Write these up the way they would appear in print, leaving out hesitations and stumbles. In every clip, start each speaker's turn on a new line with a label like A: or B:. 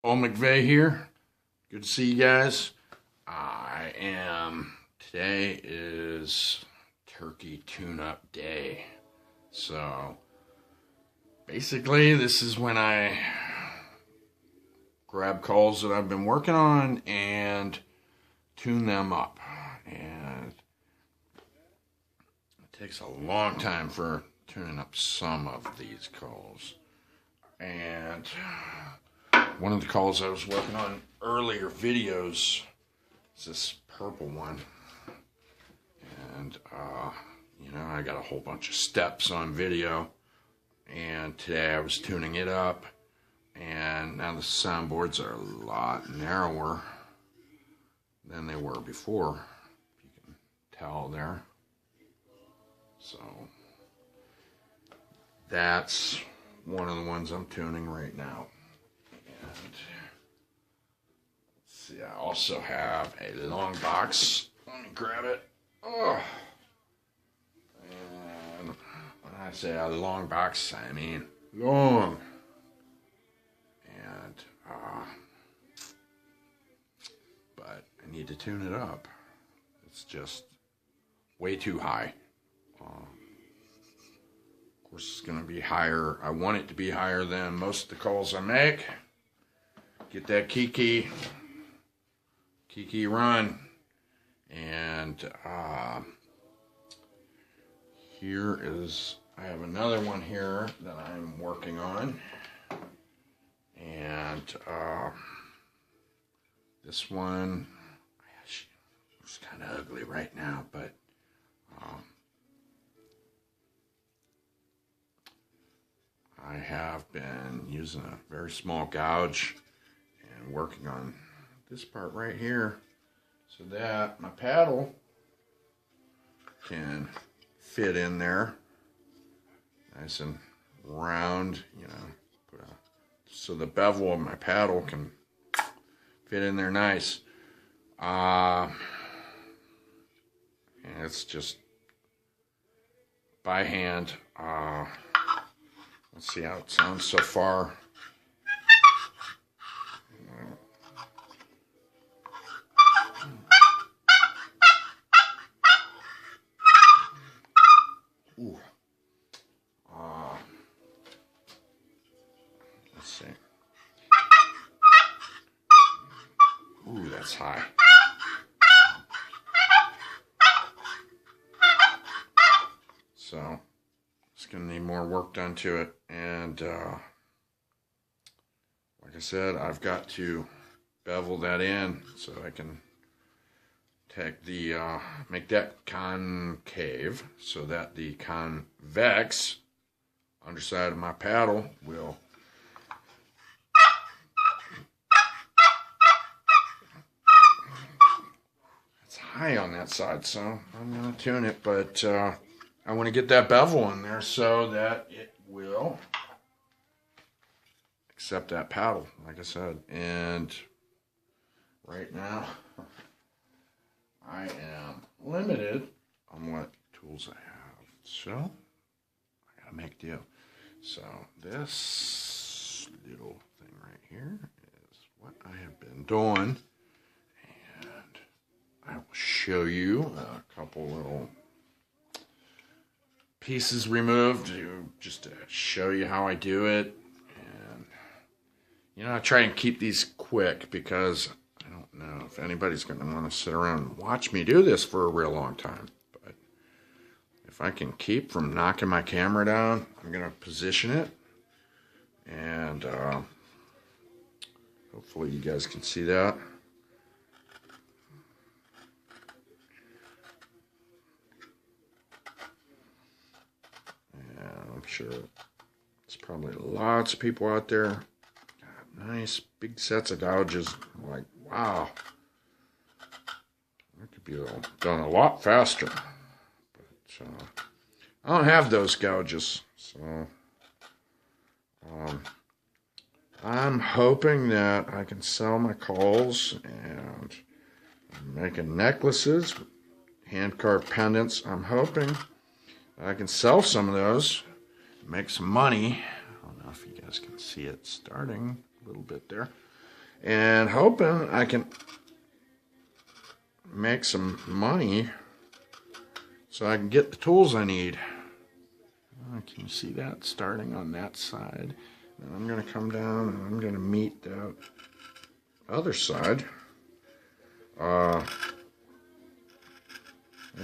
A: Old McVay here. Good to see you guys. Today is turkey tune-up day. So, basically, this is when I grab calls that I've been working on and tune them up. And it takes a long time for tuning up some of these calls. And one of the calls I was working on earlier videos is this purple one. And, I got a whole bunch of steps on video. And today I was tuning it up. And now the soundboards are a lot narrower than they were before. You can tell there. So, that's one of the ones I'm tuning right now. And let's see, I also have a long box. Let me grab it. Oh. And when I say a long box, I mean long. And but I need to tune it up. It's just way too high. Of course, it's going to be higher. I want it to be higher than most of the calls I make. Get that kiki run. And here is, I have another one here that I'm working on. And this one, it's kind of ugly right now, but I have been using a very small gouge and working on this part right here so that my paddle can fit in there nice and round, so the bevel of my paddle can fit in there nice. And it's just by hand. Let's see how it sounds so far. Ooh. Let's see. Ooh, that's high. So, it's going to need more work done to it. And, like I said, I've got to bevel that in so I can take the, make that concave so that the convex underside of my paddle will high on that side, so I'm going to tune it, but I want to get that bevel in there so that it will accept that paddle, like I said. And right now, I am limited on what tools I have, so I got to make do. So this little thing right here is what I have been doing. I will show you a couple little pieces removed just to show you how I do it. And, I try and keep these quick because I don't know if anybody's going to want to sit around and watch me do this for a real long time. But if I can keep from knocking my camera down, I'm going to position it. And hopefully you guys can see that. I'm sure there's probably lots of people out there got nice big sets of gouges. I'm like, wow, that could be done a lot faster. But I don't have those gouges, so I'm hoping that I can sell my calls, and I'm making necklaces, hand-carved pendants. I'm hoping I can sell some of those, make some money. I don't know if you guys can see it starting a little bit there. and hoping I can make some money so I can get the tools I need. Can you see that starting on that side? And I'm going to come down and I'm going to meet that other side. Like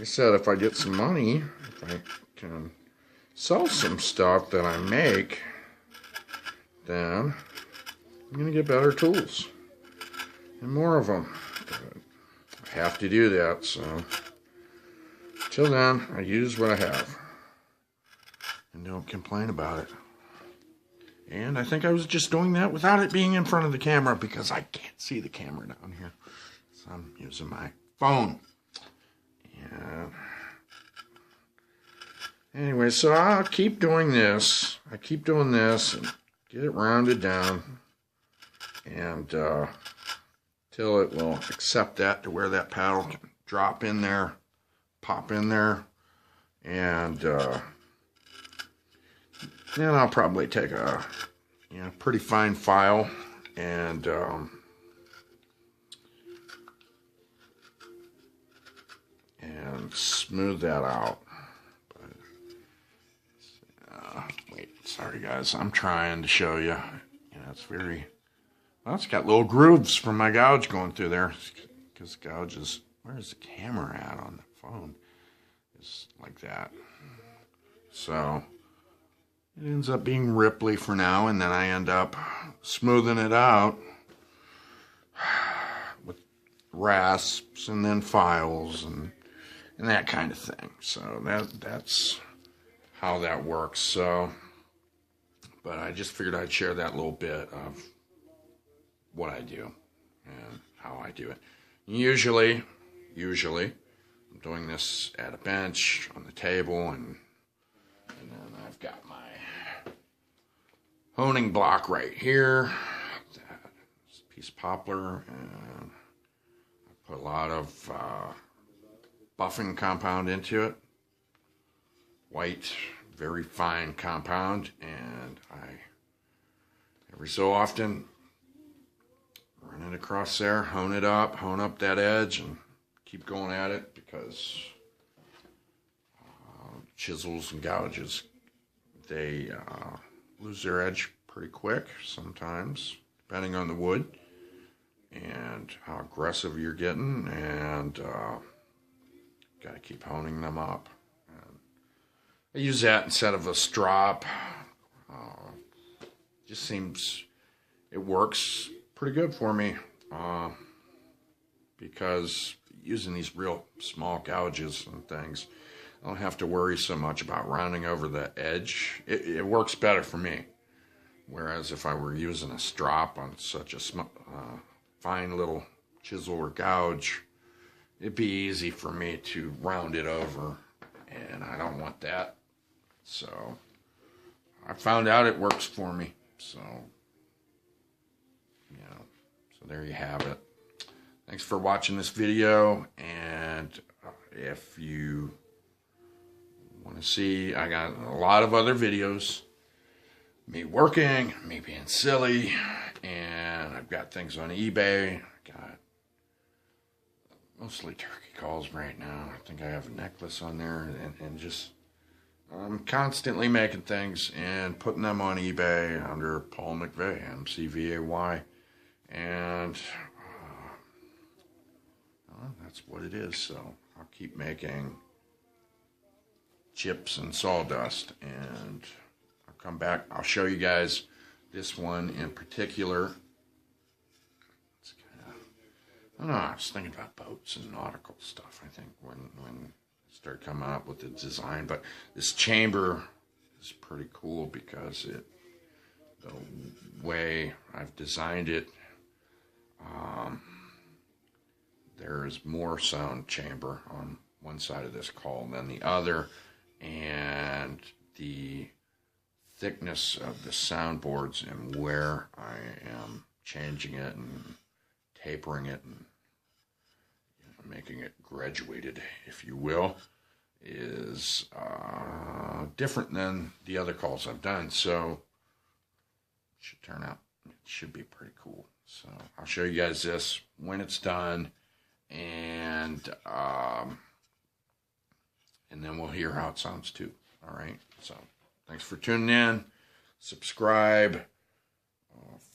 A: I said, if I get some money, if I can sell some stuff that I make, then I'm going to get better tools and more of them. But I have to do that, so till then, I use what I have and don't complain about it. And I think I was just doing that without it being in front of the camera because I can't see the camera down here. So I'm using my phone. And anyway, so I'll keep doing this. I keep doing this and get it rounded down. And till it will accept that to where that paddle can drop in there, pop in there. And then I'll probably take a pretty fine file and smooth that out. But, wait, sorry guys, I'm trying to show you. It's very, well, it's got little grooves from my gouge going through there. Because the gouge is, where's the camera at on the phone? It's like that. So it ends up being ripply for now, and then I end up smoothing it out with rasps and then files and that kind of thing. So that's how that works. So, but I just figured I'd share that little bit of what I do and how I do it. Usually I'm doing this at a bench on the table, and then I've got my honing block right here. That's a piece of poplar, and I put a lot of buffing compound into it. White, very fine compound, and I every so often run it across there, hone up that edge, and keep going at it because chisels and gouges, they lose their edge pretty quick sometimes, depending on the wood and how aggressive you're getting, and got to keep honing them up. And I use that instead of a strop. Just seems it works pretty good for me because using these real small gouges and things, I don't have to worry so much about rounding over the edge. It works better for me. Whereas if I were using a strop on such a fine little chisel or gouge, it'd be easy for me to round it over, and I don't want that. So I found out it works for me. So, so there you have it. Thanks for watching this video, and if you want to see, I got a lot of other videos, me working, me being silly, and I've got things on eBay. I got mostly turkey calls right now. I think I have a necklace on there, and just I'm constantly making things and putting them on eBay under Paul McVay, McVay, and that's what it is. So I'll keep making chips and sawdust, and I'll come back. I'll show you guys this one in particular. It's kind of, I don't know, I was thinking about boats and nautical stuff, I think, when I started coming up with the design. But this chamber is pretty cool because the way I've designed it, there's more sound chamber on one side of this call than the other, and the thickness of the soundboards and where I am changing it and tapering it and making it graduated, if you will, is different than the other calls I've done. So it should turn out, it should be pretty cool. So I'll show you guys this when it's done, and then we'll hear how it sounds too. All right. So thanks for tuning in. Subscribe,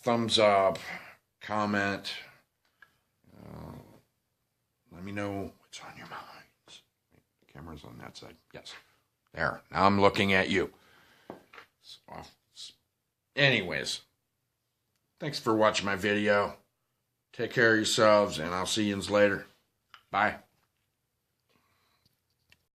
A: thumbs up, comment. Let me know what's on your minds. The camera's on that side. Yes. There. Now I'm looking at you. Anyways, thanks for watching my video. Take care of yourselves, and I'll see you later. Bye.